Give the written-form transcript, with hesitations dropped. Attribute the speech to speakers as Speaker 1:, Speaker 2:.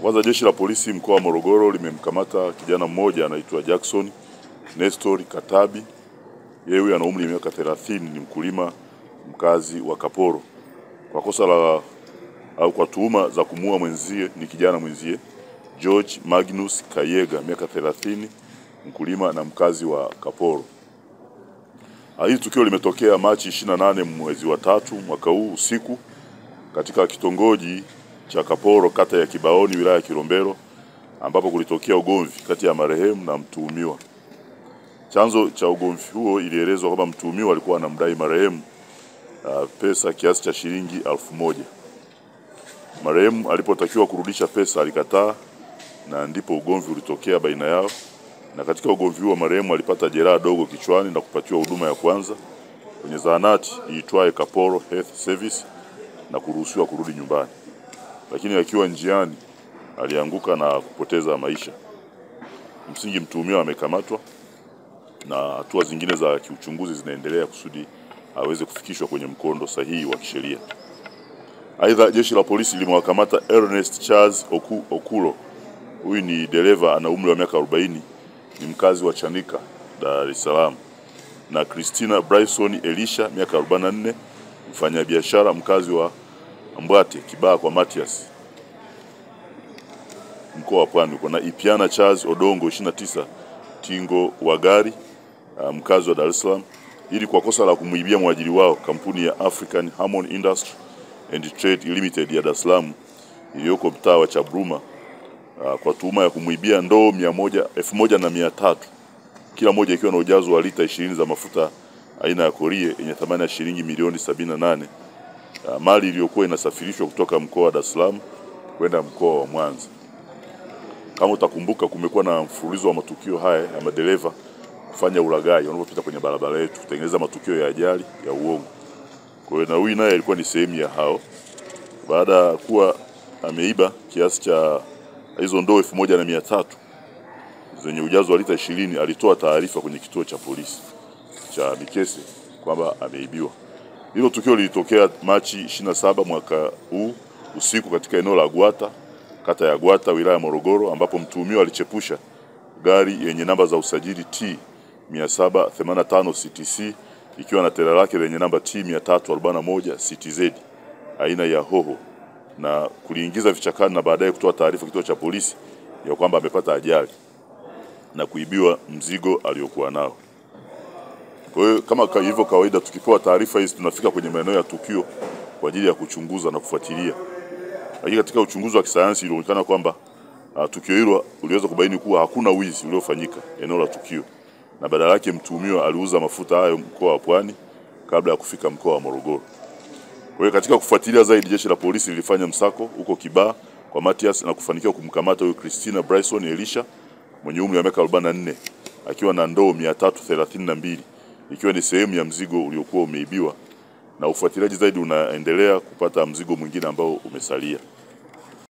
Speaker 1: Kwanza jeshi la polisi mkoa wa Morogoro limemkamata kijana mmoja anaitwa Jackson Nestor Katabi. Yeye ana umri wa miaka 30, ni mkulima mkazi wa Kaporo. Kwa kosa la kwa tuhuma za kumuua mwenzie ni kijana mwenzie George Magnus Kayega, miaka 30, mkulima na mkazi wa Kaporo. Hili tukio limetokea Machi 28 mwezi wa 3 mwaka huu usiku katika kitongoji cha Kaporo, kata ya Kibaoni, wilaya ya Kilombero, ambapo kulitokea ugomvi kati ya marehemu na mtuhumiwa. Chanzo cha ugomvi huo ilielezwa kwamba mtuhumiwa alikuwa anamdai marehemu pesa kiasi cha shilingi 1000. Marehemu alipotakiwa kurudisha pesa alikataa, na ndipo ugomvi ulitokea baina yao. Na katika ugomvi huo marehemu alipata jeraha dogo kichwani na kupatiwa huduma ya kwanza kwenye zahanati iitwaye Kaporo Health Service na kuruhusiwa kurudi nyumbani. Lakini akiwa njiani alianguka na kupoteza maisha. Msingi mtuhumiwa amekamatwa na hatua zingine za kiuchunguzi zinaendelea kusudi aweze kufikishwa kwenye mkondo sahihi wa kisheria. Aidha, jeshi la polisi limewakamata Ernest Charles Okulo. Huyu ni dereva, ana umri wa miaka 40, ni mkazi wa Chanika, Dar es Salaam. Na Christina Bryson Elisha, miaka 44, mfanyabiashara mkazi wa Mbwate, Kibaha kwa Matias, mkoa wa Pwani. Kuna Ipiana Charles Odongo 29, Tingo wa Gari, mkazi wa Dar es Salaam, ili kwa kosa la kumuibia mwajiri wao kampuni ya African Harmony Industry and Trade Limited ya Dar es Salaam iliyoko mtaa wa Chabruma, kwa tuhuma ya kumuibia ndoo 1300, kila moja ikiwa na ujazo wa lita 20 za mafuta aina ya Korie yenye thamani ya shilingi milioni 78, mali iliyokuwa inasafirishwa kutoka mkoa wa Dar es Salaam kwenda mkoa wa Mwanza. Kama utakumbuka, kumekuwa na mfululizo wa matukio haya ya madereva kufanya ulaghai wanapopita kwenye barabara yetu, kutengeneza matukio ya ajali ya uongo. Kwa hiyo na huyu naye alikuwa ni sehemu ya hao. Baada ya kuwa ameiba kiasi cha hizo ndoo 1300 zenye ujazo wa lita 20, alitoa taarifa kwenye kituo cha polisi cha Mikese kwamba ameibiwa. Hilo tukio lilitokea Machi 27 mwaka huu usiku katika eneo la Gwata, kata ya Gwata, wilaya ya Morogoro, ambapo mtuhumiwa alichepusha gari yenye namba za usajili T 785 CTC ikiwa na tela lake lenye namba T 341 CTZ aina ya Hoho, na kuliingiza vichakani na baadaye kutoa taarifa kituo cha polisi ya kwamba amepata ajali na kuibiwa mzigo aliokuwa nao. Kwa hiyo kama hivyo kawaida, tukipewa taarifa hizi tunafika kwenye maeneo ya tukio kwa ajili ya kuchunguza na kufuatilia. Lakini katika uchunguzi wa kisayansi ilionekana kwamba tukio hilo uliweza kubaini kuwa hakuna wizi uliofanyika eneo la tukio, na badala yake mtuhumiwa aliuza mafuta hayo mkoa wa Pwani kabla ya kufika mkoa wa Morogoro. Kwa hiyo katika kufuatilia zaidi, jeshi la polisi lilifanya msako huko Kibaha kwa Matias na kufanikiwa kumkamata huyo Christina Bryson Elisha mwenye umri wa miaka 44 akiwa na ndoo 332, ikiwa ni sehemu ya mzigo uliokuwa umeibiwa, na ufuatiliaji zaidi unaendelea kupata mzigo mwingine ambao umesalia.